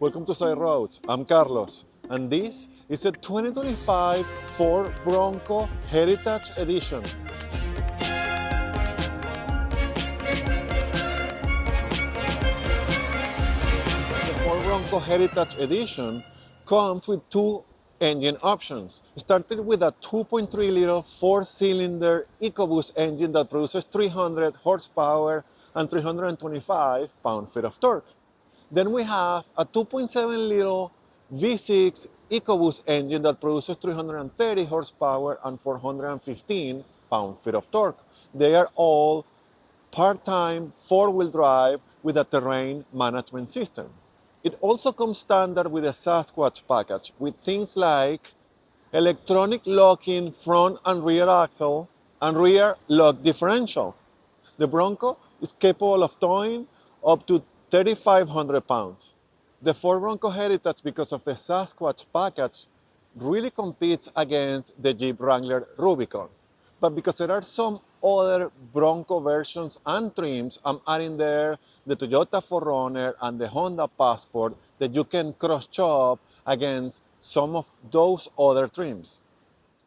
Welcome to Side Roads. I'm Carlos, and this is a 2025 Ford Bronco Heritage Edition. The Ford Bronco Heritage Edition comes with two engine options, starting with a 2.3-liter four-cylinder EcoBoost engine that produces 300 horsepower and 325 pound-feet of torque. Then we have a 2.7-liter V6 EcoBoost engine that produces 330 horsepower and 415 pound-feet of torque. They are all part-time four-wheel drive with a terrain management system. It also comes standard with a Sasquatch package with things like electronic locking front and rear axle and rear lock differential. The Bronco is capable of towing up to 3,500 pounds. The Ford Bronco Heritage, because of the Sasquatch package, really competes against the Jeep Wrangler Rubicon. But because there are some other Bronco versions and trims, I'm adding there the Toyota 4Runner and the Honda Passport that you can cross-shop against some of those other trims.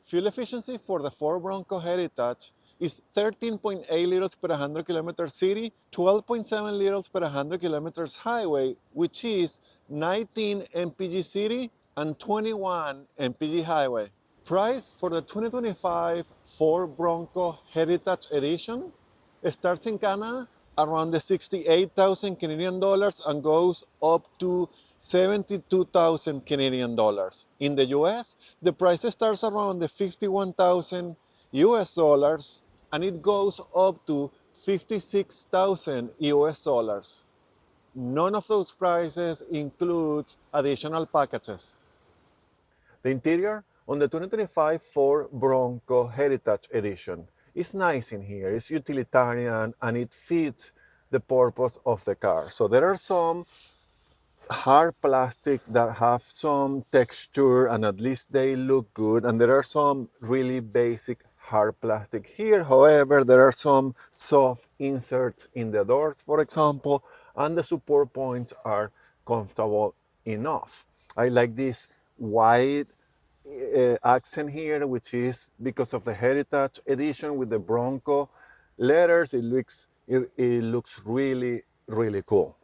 Fuel efficiency for the Ford Bronco Heritage is 13.8 liters per 100 kilometers city, 12.7 liters per 100 kilometers highway, which is 19 mpg city and 21 mpg highway. Price for the 2025 Ford Bronco Heritage Edition starts in Canada around the 68,000 Canadian dollars and goes up to 72,000 Canadian dollars. In the US, the price starts around the 51,000 US dollars and it goes up to 56,000 US dollars. None of those prices includes additional packages. The interior on the 2025 Ford Bronco Heritage Edition is nice in here. It's utilitarian and it fits the purpose of the car. So there are some hard plastic that have some texture and at least they look good, and there are some really basic hard plastic here. However, there are some soft inserts in the doors, for example, and the support points are comfortable enough. I like this white accent here, which is because of the Heritage Edition with the Bronco letters. It looks really, really cool.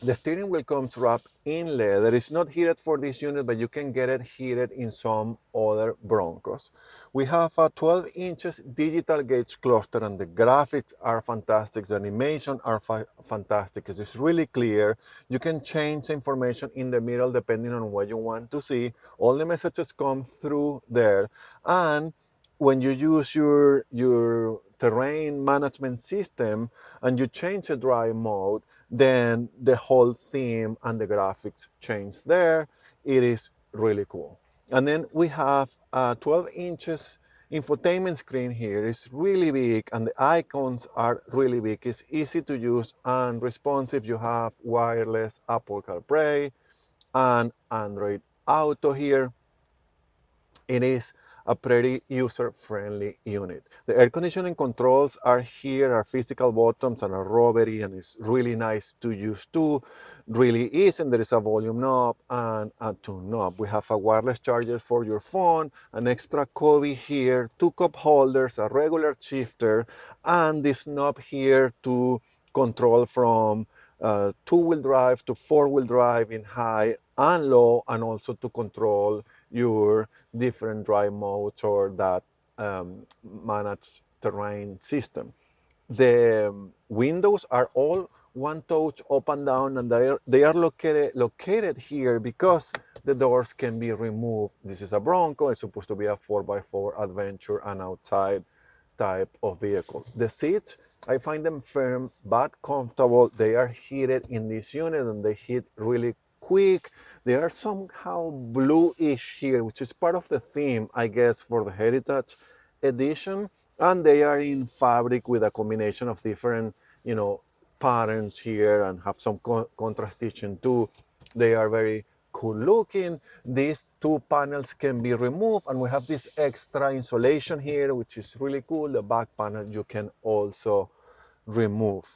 The steering wheel comes wrapped in leather. It's not heated for this unit, but you can get it heated in some other Broncos. We have a 12 inches digital gauge cluster and the graphics are fantastic. The animation are fantastic. It's really clear. You can change the information in the middle depending on what you want to see. All the messages come through there. And when you use your terrain management system and you change the drive mode, then the whole theme and the graphics change there. It is really cool. And then we have a 12 inches infotainment screen here. It's really big and the icons are really big. It's easy to use and responsive. You have wireless Apple CarPlay and Android Auto here. It is a pretty user-friendly unit. The air conditioning controls are here, are physical buttons and are rubbery, and it's really nice to use too. Really easy, and there is a volume knob and a tune knob. We have a wireless charger for your phone, an extra cubby here, two cup holders, a regular shifter, and this knob here to control from two-wheel drive to four-wheel drive in high and low, and also to control your different drive modes or that managed terrain system. The windows are all one touch up and down, and they are located here because the doors can be removed. This is a Bronco. It's supposed to be a 4x4 adventure and outside type of vehicle. The seats, I find them firm but comfortable. They are heated in this unit and they heat really quick. They are somehow bluish here, which is part of the theme, I guess, for the Heritage Edition. And they are in fabric with a combination of different, patterns here and have some contrast stitching too. They are very cool looking. These two panels can be removed, and we have this extra insulation here, which is really cool. The back panel you can also remove.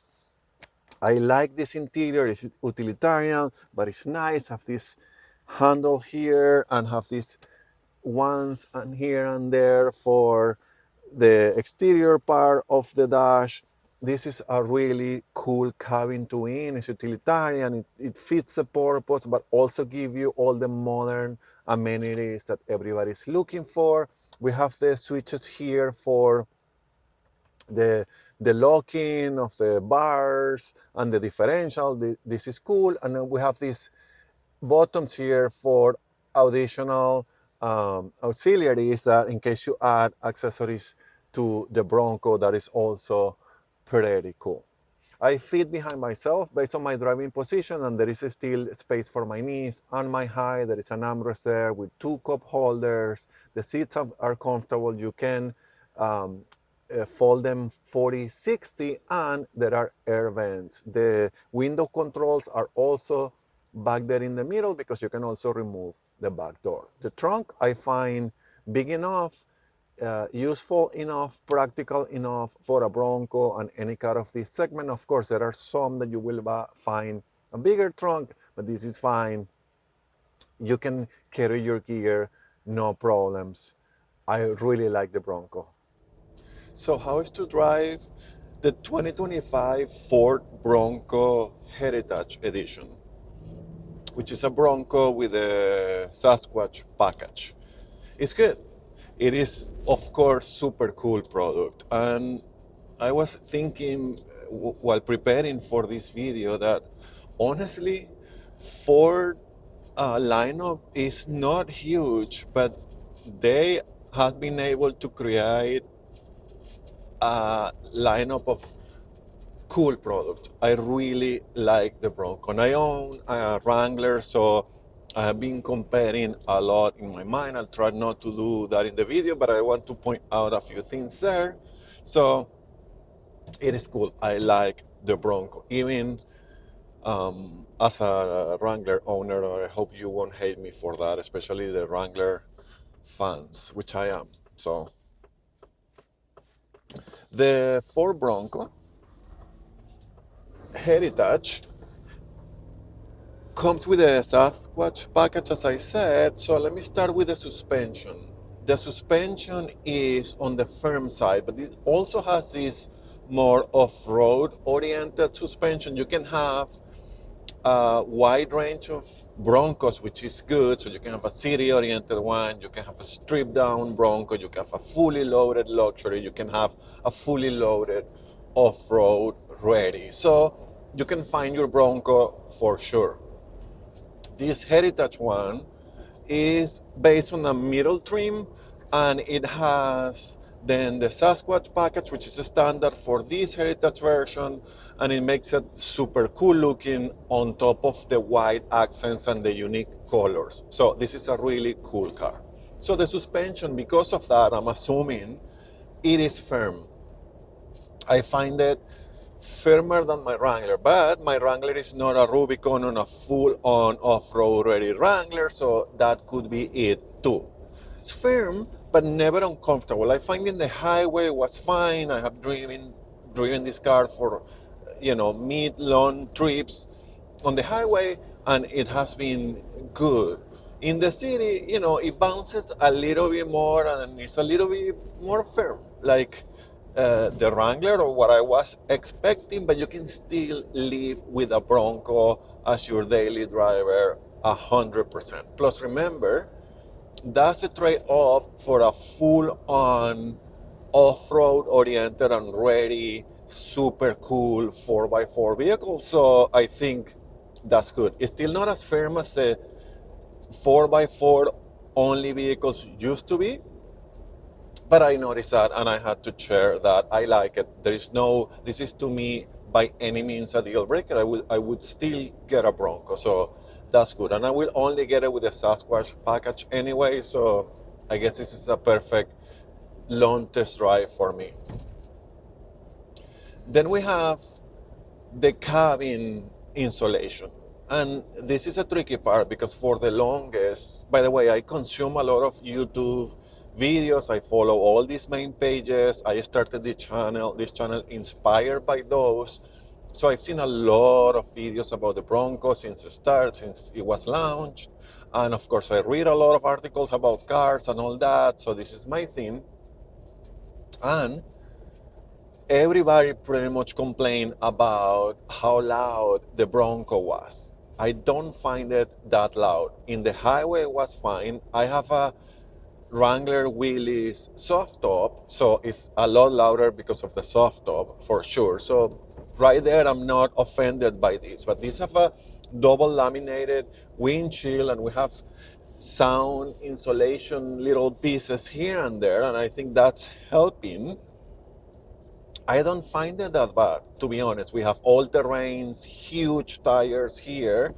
I like this interior. It's utilitarian, but it's nice. Have this handle here and have these ones and here and there for the exterior part of the dash. This is a really cool cabin to in. It's utilitarian. It fits the purpose, but also give you all the modern amenities that everybody's looking for. We have the switches here for the locking of the bars and the differential. This is cool. And then we have these buttons here for additional auxiliaries that in case you add accessories to the Bronco, that is also pretty cool. I fit behind myself based on my driving position, and there is still space for my knees and my height. There is an armrest there with 2 cup holders. The seats are comfortable. You can fold them 40-60, and there are air vents. The window controls are also back there in the middle because you can also remove the back door. The trunk I find big enough, useful enough, practical enough for a Bronco and any car of this segment. Of course, there are some that you will find a bigger trunk, but this is fine. You can carry your gear, no problems. I really like the Bronco. So how is to drive the 2025 Ford Bronco Heritage Edition, which is a Bronco with a Sasquatch package? It's good. It is, of course, super cool product. And I was thinking while preparing for this video that honestly, Ford lineup is not huge, but they have been able to create a lineup of cool product. I really like the Bronco. And I own a Wrangler, so I have been comparing a lot in my mind. I'll try not to do that in the video, but I want to point out a few things there. So it is cool. I like the Bronco. Even as a Wrangler owner, I hope you won't hate me for that, especially the Wrangler fans, which I am. So the Ford Bronco Heritage comes with a Sasquatch package, as I said. So let me start with the suspension. The suspension is on the firm side, but it also has this more off-road oriented suspension. You can have a wide range of Broncos, which is good. So you can have a city-oriented one, you can have a stripped-down Bronco, you can have a fully loaded luxury, you can have a fully loaded off-road ready. So you can find your Bronco for sure. This Heritage one is based on a middle trim, and it has then the Sasquatch package, which is a standard for this Heritage version, and it makes it super cool looking on top of the white accents and the unique colors. So this is a really cool car. So the suspension, because of that, I'm assuming it is firm. I find it firmer than my Wrangler, but my Wrangler is not a Rubicon on a full-on off-road ready Wrangler, so that could be it too. It's firm, but never uncomfortable. I find in the highway was fine. I have driven this car for, mid-long trips on the highway, and it has been good. In the city, it bounces a little bit more and it's a little bit more firm, like the Wrangler or what I was expecting, but you can still live with a Bronco as your daily driver 100%. Plus, remember, that's a trade-off for a full-on off-road oriented and ready, super cool 4x4 vehicle. So I think that's good. It's still not as firm as the 4x4 only vehicles used to be, but I noticed that and I had to share that. I like it. This is to me by any means a deal breaker. I would still get a Bronco, so that's good. And I will only get it with the Sasquatch package anyway, so I guess this is a perfect long test drive for me. Then we have the cabin insulation. And this is a tricky part because for the longest, by the way, I consume a lot of YouTube videos. I follow all these main pages. I started this channel inspired by those. So I've seen a lot of videos about the Bronco since the start, since it was launched. And of course, I read a lot of articles about cars and all that. So this is my theme. And everybody pretty much complained about how loud the Bronco was. I don't find it that loud. In the highway, it was fine. I have a Wrangler Willys soft top, so it's a lot louder because of the soft top for sure. So right there, I'm not offended by this. But these have a double laminated windshield, and we have sound insulation little pieces here and there, and I think that's helping. I don't find it that bad, to be honest. We have all terrains, huge tires here.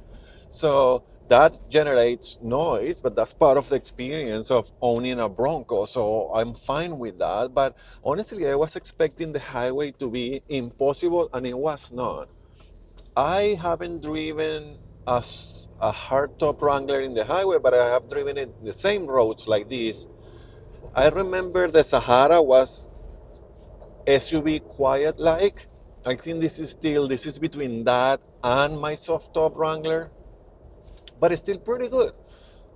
So that generates noise, but that's part of the experience of owning a Bronco. So I'm fine with that. But honestly, I was expecting the highway to be impossible, and it was not. I haven't driven a hardtop Wrangler in the highway, but I have driven it the same roads like this. I remember the Sahara was SUV quiet like. I think this is between that and my soft top Wrangler, but it's still pretty good.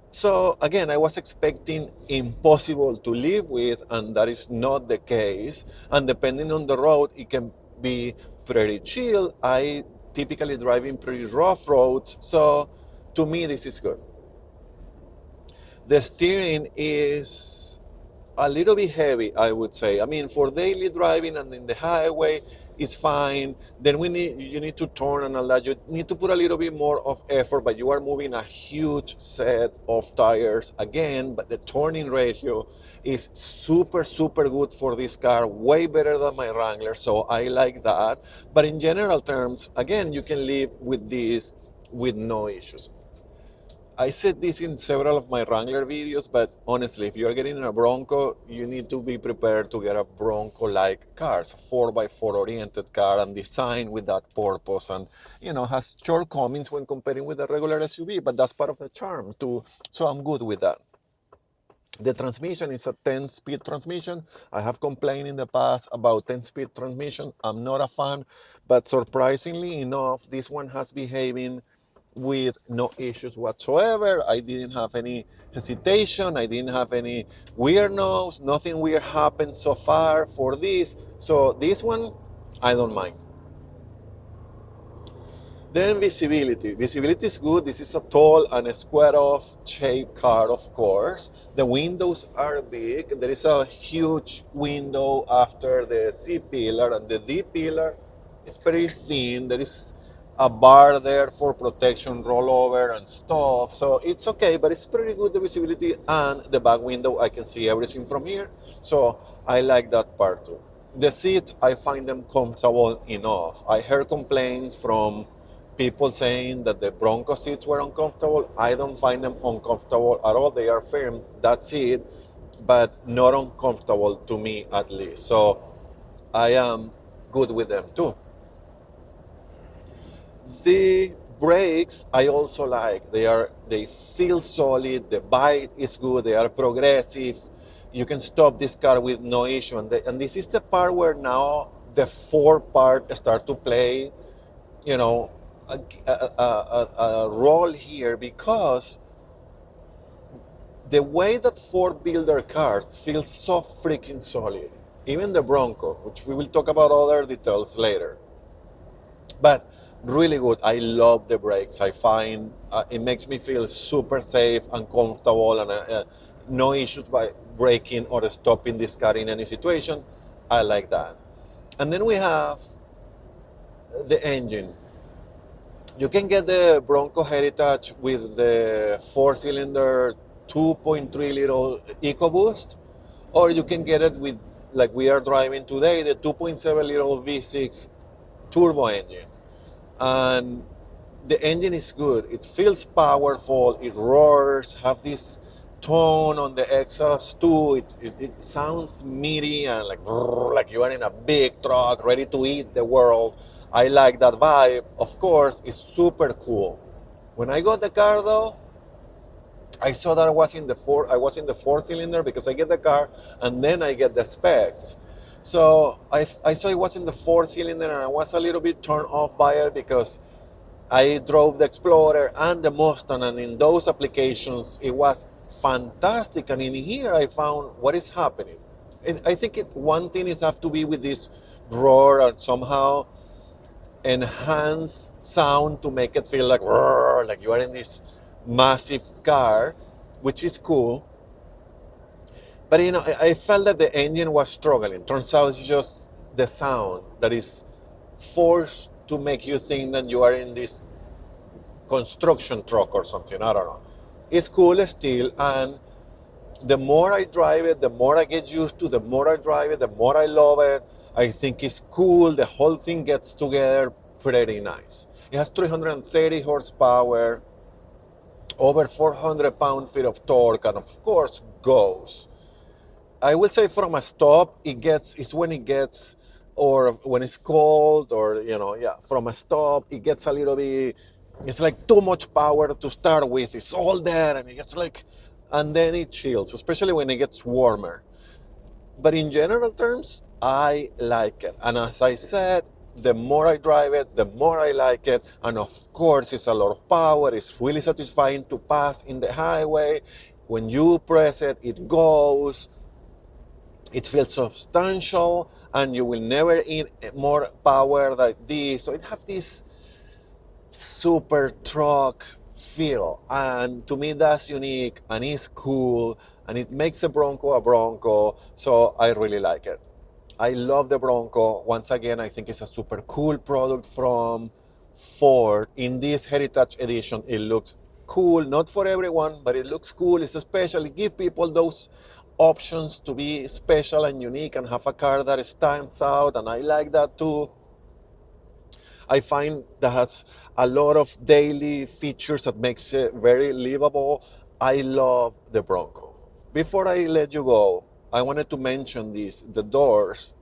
So again, I was expecting impossible to live with, and that is not the case. And depending on the road, it can be pretty chill. I typically drive in pretty rough roads, so to me this is good. The steering is a little bit heavy, I would say. I mean, for daily driving and in the highway, it's fine. Then you need to turn and all that. You need to put a little bit more of effort, but you are moving a huge set of tires again. But the turning ratio is super, super good for this car, way better than my Wrangler. So I like that. But in general terms, again, you can live with this with no issues. I said this in several of my Wrangler videos, but honestly, if you're getting a Bronco, you need to be prepared to get a Bronco-like car. It's a 4x4 oriented car and designed with that purpose, and has shortcomings when comparing with a regular SUV, but that's part of the charm too. So I'm good with that. The transmission is a 10-speed transmission. I have complained in the past about 10-speed transmission. I'm not a fan, but surprisingly enough, this one has behaving with no issues whatsoever. I didn't have any hesitation. I didn't have any weird noise. Nothing weird happened so far for this. So this one, I don't mind. Then visibility. Visibility is good. This is a tall and a square-off shaped car, of course. The windows are big. There is a huge window after the C pillar, and the D pillar is pretty thin. There is a bar there for protection, rollover, and stuff. So it's okay, but it's pretty good, the visibility. And the back window, I can see everything from here. So I like that part too. The seats, I find them comfortable enough. I heard complaints from people saying that the Bronco seats were uncomfortable. I don't find them uncomfortable at all. They are firm, that's it, but not uncomfortable to me at least. So I am good with them too. The brakes I also like. They feel solid. The bite is good. They are progressive. You can stop this car with no issue. And this is the part where now the Ford part start to play, you know, a role here, because the way that Ford build their cars feels so freaking solid. Even the Bronco, which we will talk about other details later. But really good. I love the brakes. I find it makes me feel super safe and comfortable, and no issues by braking or stopping this car in any situation. I like that. And then we have the engine. You can get the Bronco Heritage with the 4-cylinder 2.3 liter EcoBoost, or you can get it with, like we are driving today, the 2.7 liter V6 turbo engine. And the engine is good. It feels powerful. It roars. Have this tone on the exhaust too. It sounds meaty and like you are in a big truck ready to eat the world. I like that vibe. Of course, it's super cool. When I got the car though, I saw that I was in the 4-cylinder because I get the car and then I get the specs. So I saw it was in the 4 cylinder, and I was a little bit turned off by it because I drove the Explorer and the Mustang, and in those applications, it was fantastic. And in here, I found what is happening. I think one thing is have to be with this roar and somehow enhance sound to make it feel like roar, like you are in this massive car, which is cool. But you know, I felt that the engine was struggling. Turns out it's just the sound that is forced to make you think that you are in this construction truck or something. I don't know. It's cool still, and the more I drive it, the more I get used to. The more I drive it, the more I love it. I think it's cool. The whole thing gets together pretty nice. It has 330 horsepower, over 400 pound-feet of torque, and of course goes. I will say from a stop, it's when it gets, or when it's cold, or yeah, from a stop, it gets a little bit, it's like too much power to start with. It's all there, and it gets like, and then it chills, especially when it gets warmer. But in general terms, I like it. And as I said, the more I drive it, the more I like it. And of course, it's a lot of power. It's really satisfying to pass in the highway. When you press it, it goes. It feels substantial, and you will never eat more power like this. So it has this super truck feel, and to me that's unique and it's cool, and it makes a Bronco. So I really like it. I love the Bronco. Once again, I think it's a super cool product from Ford. In this Heritage Edition, it looks cool. Not for everyone, but it looks cool. It's special. It gives people those options to be special and unique and have a car that stands out, and I like that too. I find that has a lot of daily features that makes it very livable. I love the Bronco. Before I let you go, I wanted to mention this, the doors.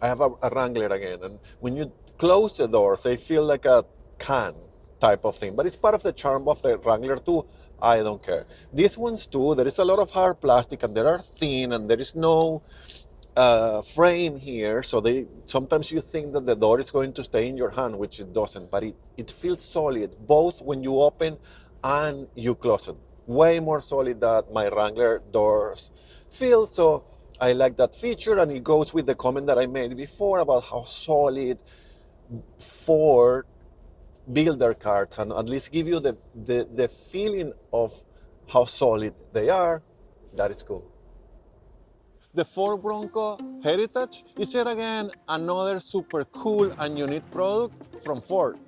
I have a Wrangler again, and when you close the doors, they feel like a can type of thing. But it's part of the charm of the Wrangler too. I don't care. These ones too, there is a lot of hard plastic, and they are thin, and there is no frame here, so they sometimes you think that the door is going to stay in your hand, which it doesn't, but it feels solid both when you open and you close it. Way more solid than my Wrangler doors feel. So I like that feature, and it goes with the comment that I made before about how solid Ford build their cars, and at least give you the feeling of how solid they are. That is cool. The Ford Bronco Heritage is yet again another super cool and unique product from Ford.